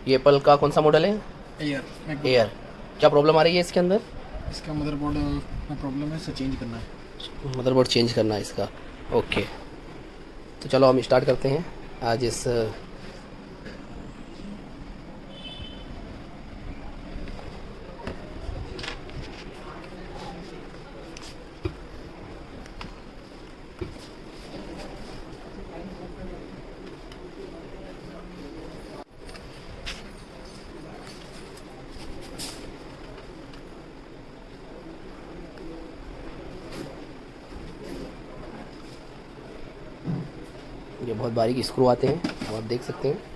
ये एप्पल का कौन सा मॉडल है? एयर। एयर। क्या प्रॉब्लम आ रही है इसके अंदर? इसका मदरबोर्ड में प्रॉब्लम है, इसे चेंज करना है। मदरबोर्ड चेंज करना है इसका। ओके, तो चलो हम स्टार्ट करते हैं आज इस ये बहुत बारीक स्क्रू आते हैं, आप देख सकते हैं।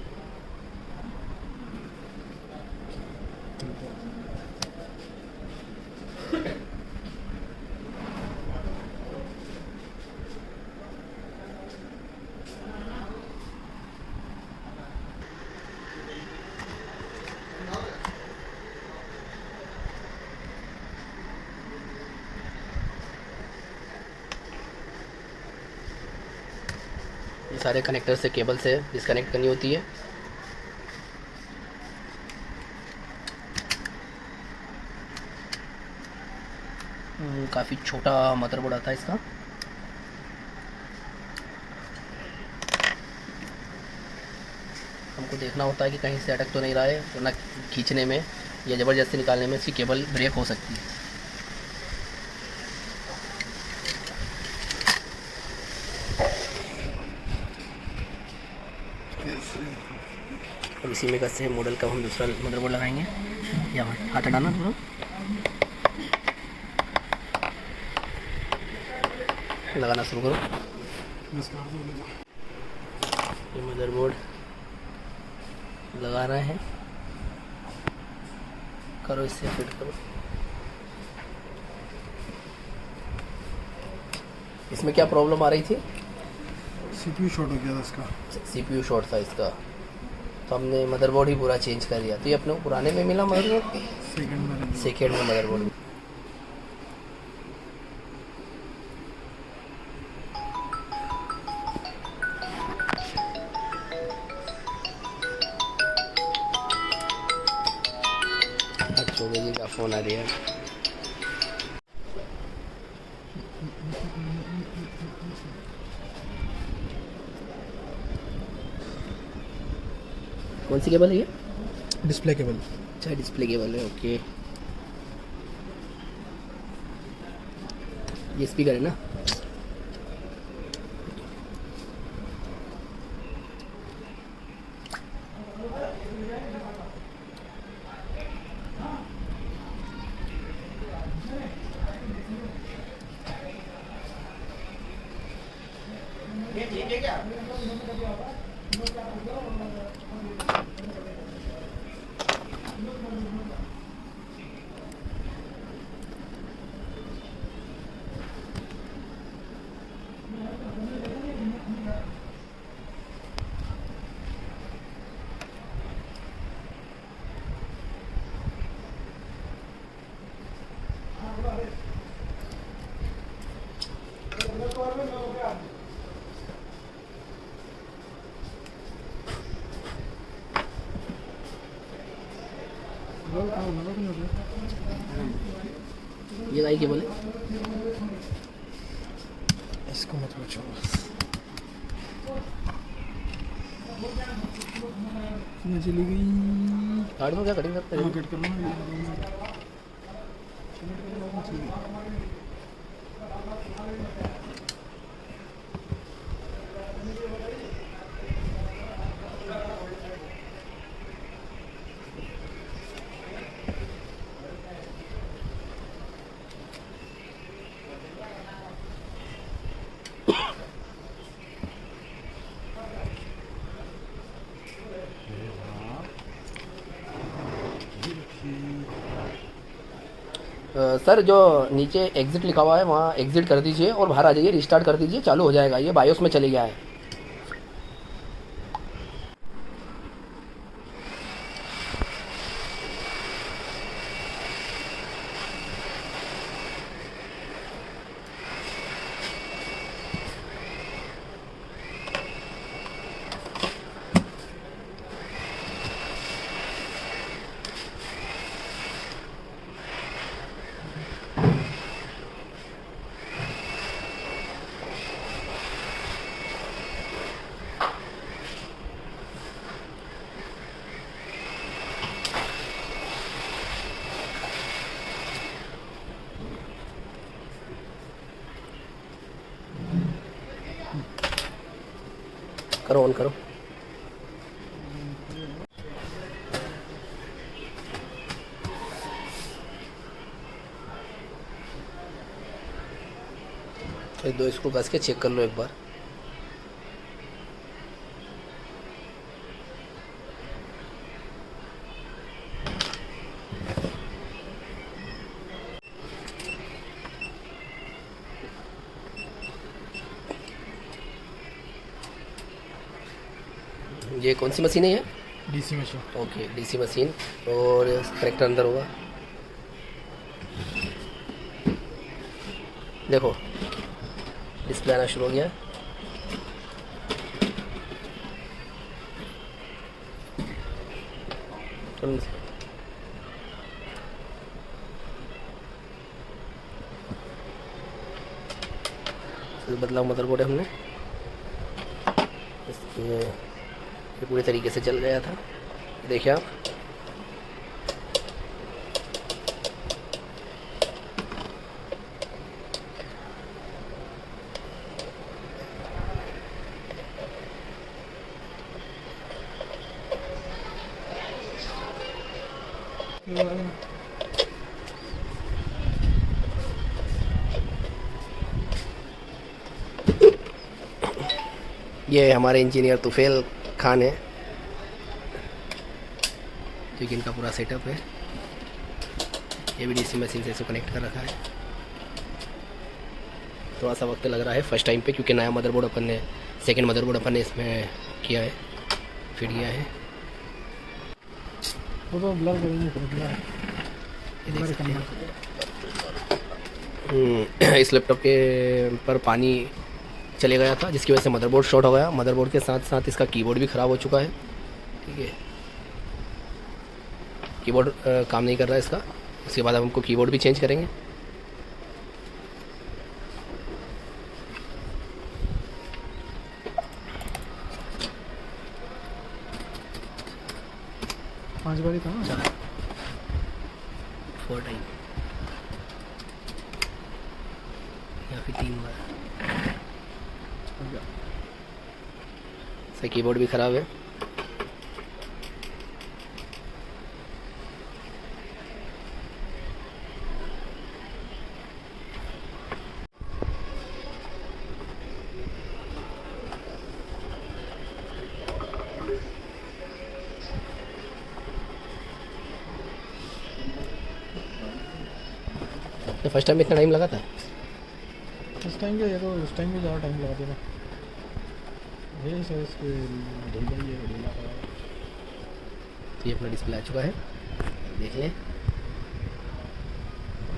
ये सारे कनेक्टर से केबल से डिस्कनेक्ट करनी होती है। काफ़ी छोटा मदरबोर्ड आता है इसका। हमको देखना होता है कि कहीं से अटक तो नहीं रहा है, वरना खींचने में या ज़बरदस्ती निकालने में इसकी केबल ब्रेक हो सकती है। अब इसी में कैसे मॉडल का हम दूसरा मदरबोर्ड लगाएंगे। यहाँ हाथ हटाना थोड़ा, लगाना शुरू करो। ये मदरबोर्ड लगा रहे हैं, करो इससे फिट करो। इसमें क्या प्रॉब्लम आ रही थी? सीपीयू शॉर्ट हो गया था इसका। सीपीयू शॉर्ट था इसका, तो हमने मदरबोर्ड ही पूरा चेंज कर दिया। तो ये अपने को पुराने में मिला मदरबोर्ड, सेकेंड में मदरबोर्ड। चौबे जी का फ़ोन आ रहा है। कौन सी केबल है ये? Display cable. अच्छा, डिस्प्ले केबल है। ओके, ये स्पीकर है ना? ये आई केबल है, इसको मत पूछो। ये चली गई। कार्ड में क्या कटिंग करते हैं? कट करना सर, जो नीचे एग्ज़िट लिखा हुआ है वहाँ एग्ज़िट कर दीजिए और बाहर आ जाइए, रिस्टार्ट कर दीजिए, चालू हो जाएगा। ये बायोस में चले गया है। करो, ऑन करो। फिर 2 स्क्रू कस के चेक कर लो एक बार। ये कौन सी मशीन है ये? DC machine. Okay, DC machine. और करेक्टर अंदर होगा, देखो डिस्प्ले आना शुरू हो गया है। बदलाव मदरबोर्ड है हमने, ये पूरी तरीके से जल गया था, देखिए आप। ये हमारे इंजीनियर तुफेल खान है, क्योंकि इनका पूरा सेटअप है। ये भी डीसी मशीन से इसको कनेक्ट कर रखा है। थोड़ा सा वक्त लग रहा है फर्स्ट टाइम पे, क्योंकि नया मदरबोर्ड अपन ने, सेकंड मदरबोर्ड अपन ने इसमें किया है, फिट किया है। वो तो ब्लर करेंगे, ये देख सकते हैं। इस लैपटॉप के पर पानी चले गया था, जिसकी वजह से मदरबोर्ड शॉर्ट हो गया। मदरबोर्ड के साथ साथ इसका कीबोर्ड भी ख़राब हो चुका है, ठीक है। कीबोर्ड काम नहीं कर रहा है इसका। उसके बाद हम हमको कीबोर्ड भी चेंज करेंगे। पांच बारी था ना, 4 टाइम या फिर 3 बार। इसका कीबोर्ड भी ख़राब है। तो फर्स्ट टाइम में इतना टाइम लगा था? उस टाइम के, ये तो उस टाइम भी ज़्यादा टाइम लगा था। यही सर इसके ढीला पड़ा। तो ये अपना डिस्प्ले आ चुका है, देख लें।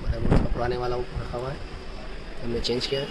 मदरबोर्ड पुराने वाला रखा हुआ है, हमने चेंज किया है।